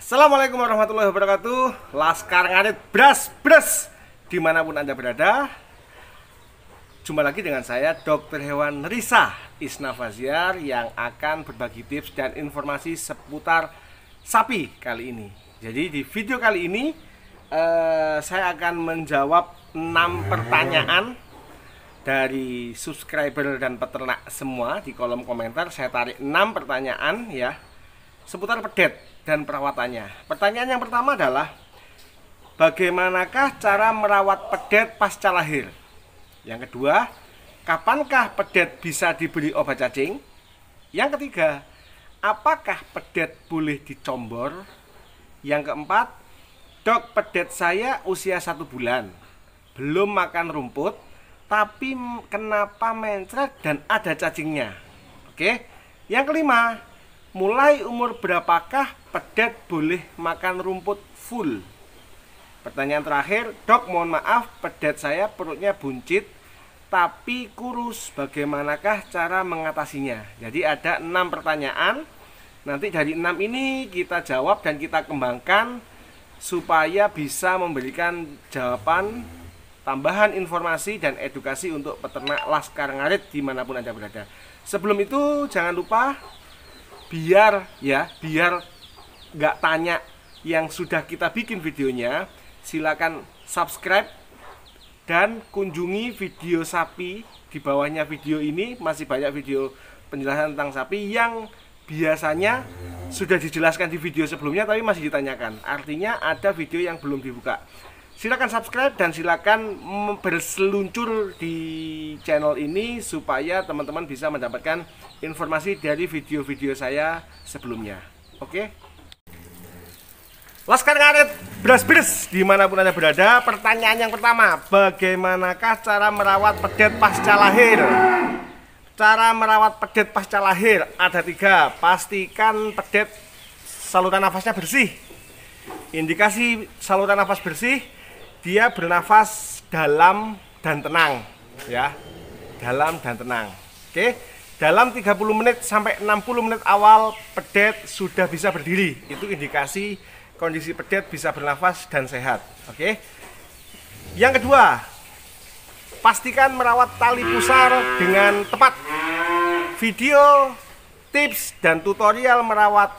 Assalamualaikum warahmatullahi wabarakatuh. Laskar Ngarit bras dimanapun Anda berada. Jumpa lagi dengan saya Dr. Hewan Risa Isnafaziar yang akan berbagi tips dan informasi seputar sapi kali ini. Jadi di video kali ini saya akan menjawab 6 pertanyaan dari subscriber dan peternak semua. Di kolom komentar saya tarik 6 pertanyaan ya seputar pedet dan perawatannya. Pertanyaan yang pertama adalah bagaimanakah cara merawat pedet pasca lahir? Yang kedua, kapankah pedet bisa diberi obat cacing? Yang ketiga, apakah pedet boleh dicombor? Yang keempat, dok, pedet saya usia 1 bulan, belum makan rumput, tapi kenapa mencret dan ada cacingnya? Oke. Yang kelima, mulai umur berapakah pedet boleh makan rumput full? Pertanyaan terakhir, dok, mohon maaf, pedet saya perutnya buncit tapi kurus, bagaimanakah cara mengatasinya? Jadi ada 6 pertanyaan. Nanti dari 6 ini kita jawab dan kita kembangkan supaya bisa memberikan jawaban, tambahan informasi dan edukasi untuk peternak Laskar Ngarit dimanapun Anda berada. Sebelum itu jangan lupa biar nggak tanya yang sudah kita bikin videonya, silakan subscribe dan kunjungi video sapi. Di bawahnya video ini masih banyak video penjelasan tentang sapi yang biasanya sudah dijelaskan di video sebelumnya tapi masih ditanyakan. Artinya ada video yang belum dibuka. Silakan subscribe dan silakan berseluncur di channel ini supaya teman-teman bisa mendapatkan informasi dari video-video saya sebelumnya. Oke? Laskar Ngarit bras dimanapun Anda berada. Pertanyaan yang pertama, bagaimanakah cara merawat pedet pasca lahir? Cara merawat pedet pasca lahir ada 3. Pastikan pedet saluran nafasnya bersih. Indikasi saluran nafas bersih, dia bernafas dalam dan tenang ya. Dalam dan tenang. Oke. Dalam 30 menit sampai 60 menit awal pedet sudah bisa berdiri. Itu indikasi kondisi pedet bisa bernafas dan sehat. Oke. Yang kedua, pastikan merawat tali pusar dengan tepat. Video, tips dan tutorial merawat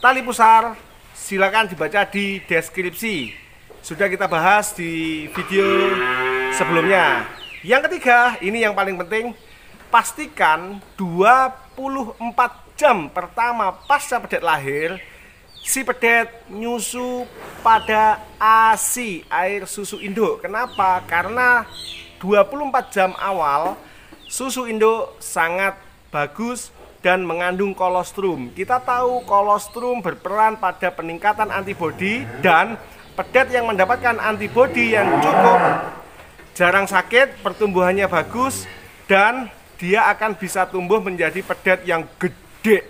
tali pusar silakan dibaca di deskripsi. Sudah kita bahas di video sebelumnya. Yang ketiga, ini yang paling penting, pastikan 24 jam pertama pasca pedet lahir si pedet nyusu pada ASI, air susu induk. Kenapa? Karena 24 jam awal susu induk sangat bagus dan mengandung kolostrum. Kita tahu kolostrum berperan pada peningkatan antibodi, dan pedet yang mendapatkan antibodi yang cukup jarang sakit, pertumbuhannya bagus, dan dia akan bisa tumbuh menjadi pedet yang gede.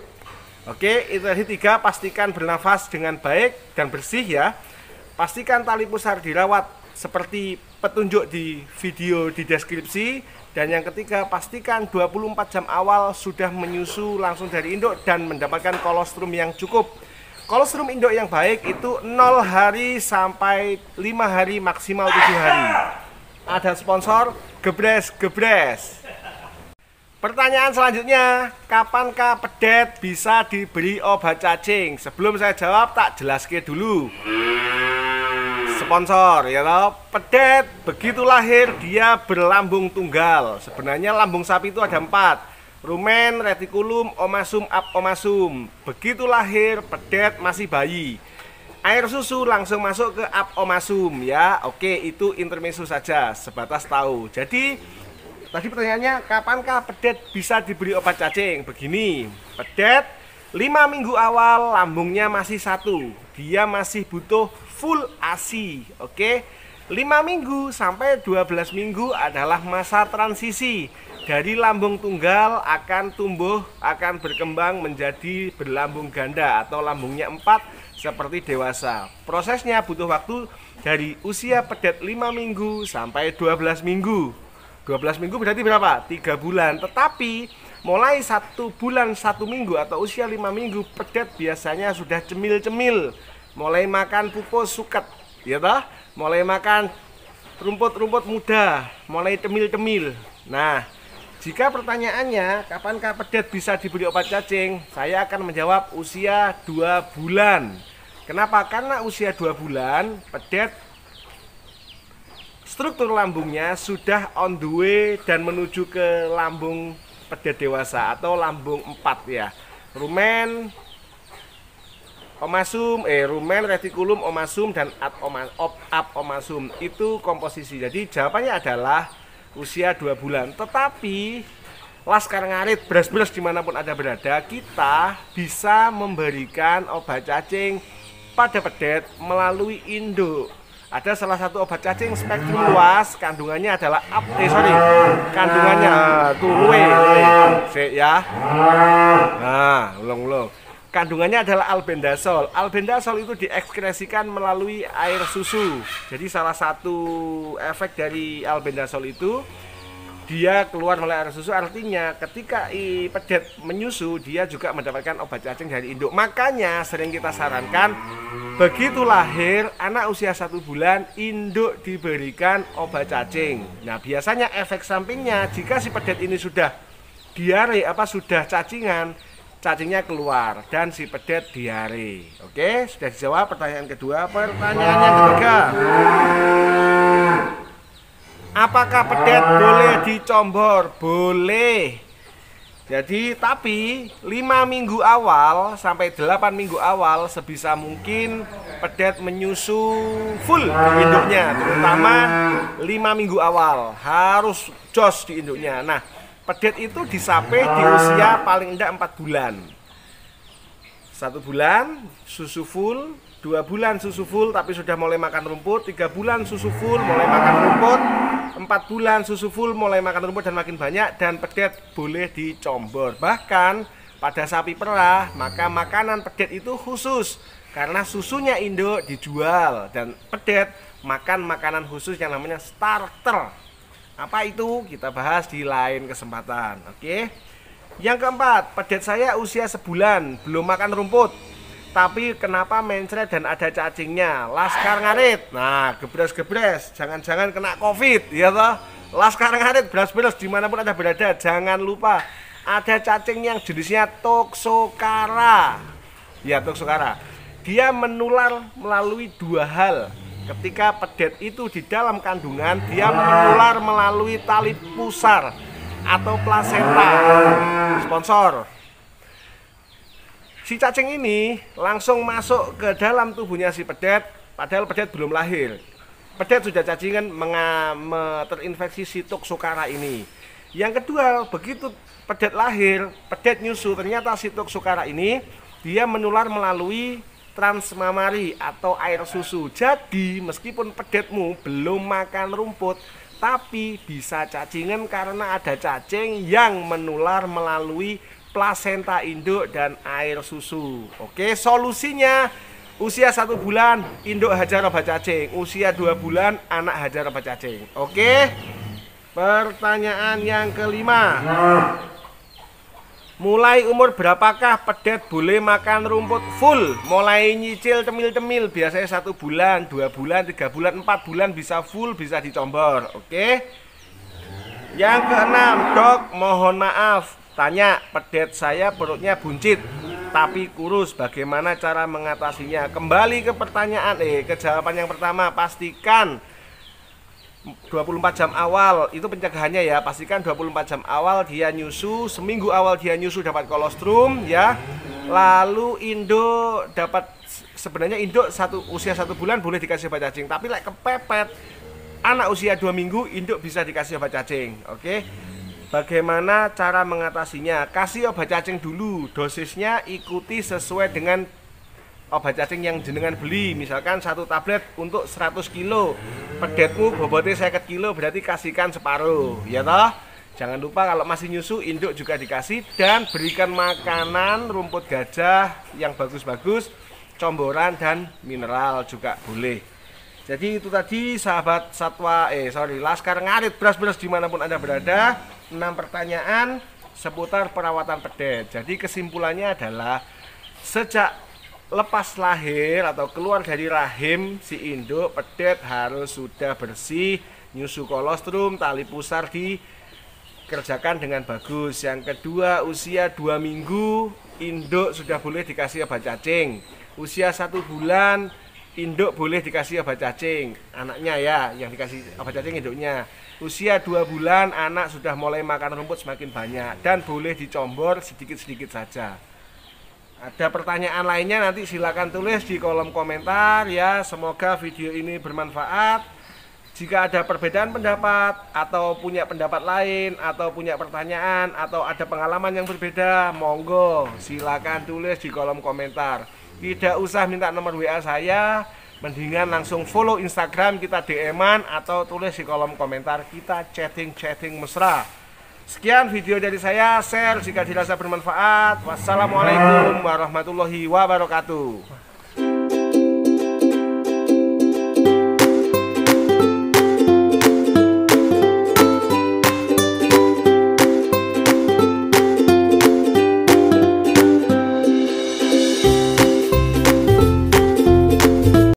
Oke, itu tadi 3. Pastikan bernafas dengan baik dan bersih ya. Pastikan tali pusar dirawat seperti petunjuk di video di deskripsi. Dan yang ketiga, pastikan 24 jam awal sudah menyusu langsung dari induk dan mendapatkan kolostrum yang cukup. Kolostrum induk yang baik itu 0 hari sampai 5 hari, maksimal 7 hari. Ada sponsor, gebres. Pertanyaan selanjutnya, kapankah pedet bisa diberi obat cacing? Sebelum saya jawab, tak jelaskan dulu. Sponsor ya toh. Pedet begitu lahir dia berlambung tunggal. Sebenarnya lambung sapi itu ada 4. Rumen, retikulum, omasum, abomasum. Begitu lahir pedet masih bayi, air susu langsung masuk ke abomasum ya. Oke, itu intermezzo saja, sebatas tahu. Jadi tadi pertanyaannya, kapankah pedet bisa diberi obat cacing? Begini, pedet 5 minggu awal lambungnya masih 1. Dia masih butuh full ASI. Oke. 5 minggu sampai 12 minggu adalah masa transisi. Dari lambung tunggal akan tumbuh, akan berkembang menjadi berlambung ganda atau lambungnya 4 seperti dewasa. Prosesnya butuh waktu dari usia pedet 5 minggu sampai 12 minggu. 12 minggu berarti berapa? 3 bulan. Tetapi Mulai 1 bulan 1 minggu atau usia 5 minggu, pedet biasanya sudah cemil-cemil, mulai makan pupus suket, ya toh? Mulai makan rumput-rumput muda, mulai cemil-cemil. Nah, jika pertanyaannya kapankah pedet bisa diberi obat cacing, saya akan menjawab usia 2 bulan. Kenapa? Karena usia 2 bulan pedet struktur lambungnya sudah on the way dan menuju ke lambung pedet dewasa atau lambung 4 ya. Rumen, rumen, retikulum, omasum, dan abomasum itu komposisi. Jadi jawabannya adalah usia 2 bulan. Tetapi laskar ngarit, beras-beras dimanapun Anda berada, kita bisa memberikan obat cacing pada pedet melalui induk. Ada salah satu obat cacing spektrum luas, kandungannya adalah kandungannya luwe ya. Nah, ulung. Kandungannya adalah albendazol. Albendazol itu diekskresikan melalui air susu. Jadi salah satu efek dari albendazol itu dia keluar melalui air susu, artinya ketika pedet menyusu dia juga mendapatkan obat cacing dari induk. Makanya sering kita sarankan begitu lahir anak usia 1 bulan, induk diberikan obat cacing. Nah, biasanya efek sampingnya jika si pedet ini sudah diare sudah cacingan, cacingnya keluar dan si pedet diare. Oke, sudah dijawab pertanyaan kedua. Pertanyaan yang ketiga, apakah pedet boleh dicombor? Boleh. Jadi tapi 5 minggu awal sampai 8 minggu awal sebisa mungkin pedet menyusu full di induknya, terutama 5 minggu awal harus jos di induknya. Nah, pedet itu disape di usia paling enggak 4 bulan. 1 bulan susu full, 2 bulan susu full tapi sudah mulai makan rumput, 3 bulan susu full mulai makan rumput, 4 bulan susu full mulai makan rumput dan makin banyak, dan pedet boleh dicombor. Bahkan pada sapi perah, maka makanan pedet itu khusus karena susunya induk dijual, dan pedet makan makanan khusus yang namanya starter. Apa itu? Kita bahas di lain kesempatan. Oke. Yang keempat, pedet saya usia 1 bulan belum makan rumput, tapi kenapa mencret dan ada cacingnya? Laskar ngarit. Nah, gebres-gebres, jangan-jangan kena COVID, ya toh? Laskar ngarit, beras-beras dimanapun Anda berada, jangan lupa ada cacing yang jenisnya Toxocara. Ya, Toxocara. Dia menular melalui 2 hal. Ketika pedet itu di dalam kandungan, dia menular melalui tali pusar atau plasenta. Sponsor. Si cacing ini langsung masuk ke dalam tubuhnya si pedet, padahal pedet belum lahir. Pedet sudah cacingan terinfeksi si Toxocara ini. Yang kedua, begitu pedet lahir, pedet nyusu, ternyata si Toxocara ini dia menular melalui transmamari atau air susu. Jadi meskipun pedetmu belum makan rumput, tapi bisa cacingan karena ada cacing yang menular melalui plasenta induk dan air susu. Oke, solusinya usia 1 bulan induk hajar obat cacing, usia 2 bulan anak hajar obat cacing. Oke. Pertanyaan yang kelima, mulai umur berapakah pedet boleh makan rumput full? Mulai nyicil cemil-cemil, biasanya 1 bulan, 2 bulan, 3 bulan, 4 bulan bisa full, bisa dicombor. Oke. Yang keenam, dok, mohon maaf, tanya, pedet saya perutnya buncit tapi kurus, bagaimana cara mengatasinya? Kembali ke pertanyaan, ke jawaban yang pertama, pastikan 24 jam awal itu pencegahannya ya. Pastikan 24 jam awal dia nyusu, seminggu awal dia nyusu dapat kolostrum ya. Lalu induk dapat, sebenarnya induk usia 1 bulan boleh dikasih obat cacing, tapi kepepet anak usia 2 minggu induk bisa dikasih obat cacing. Oke. Bagaimana cara mengatasinya? Kasih obat cacing dulu, dosisnya ikuti sesuai dengan obat cacing yang jenengan beli. Misalkan 1 tablet untuk 100 kilo, pedetmu bobotnya 50 kilo, berarti kasihkan separuh, ya toh? Jangan lupa kalau masih nyusu, induk juga dikasih, dan berikan makanan rumput gajah yang bagus-bagus, comboran dan mineral juga boleh. Jadi itu tadi sahabat satwa, laskar ngarit, beras-beras dimanapun Anda berada, 6 pertanyaan. seputar perawatan pedet. Jadi kesimpulannya adalah sejak lepas lahir atau keluar dari rahim si induk, pedet harus sudah bersih, nyusu kolostrum, tali pusar dikerjakan dengan bagus. Yang kedua, usia 2 minggu induk sudah boleh dikasih obat cacing. Usia 1 bulan induk boleh dikasih obat cacing, anaknya ya yang dikasih obat cacing induknya. Usia 2 bulan anak sudah mulai makan rumput semakin banyak dan boleh dicombor sedikit-sedikit saja. Ada pertanyaan lainnya nanti silakan tulis di kolom komentar ya. Semoga video ini bermanfaat. Jika ada perbedaan pendapat atau punya pendapat lain atau punya pertanyaan atau ada pengalaman yang berbeda, monggo silakan tulis di kolom komentar. Tidak usah minta nomor WA saya, mendingan langsung follow Instagram kita DM-an atau tulis di kolom komentar, kita chatting mesra. Sekian video dari saya, share jika dirasa bermanfaat. Wassalamualaikum warahmatullahi wabarakatuh.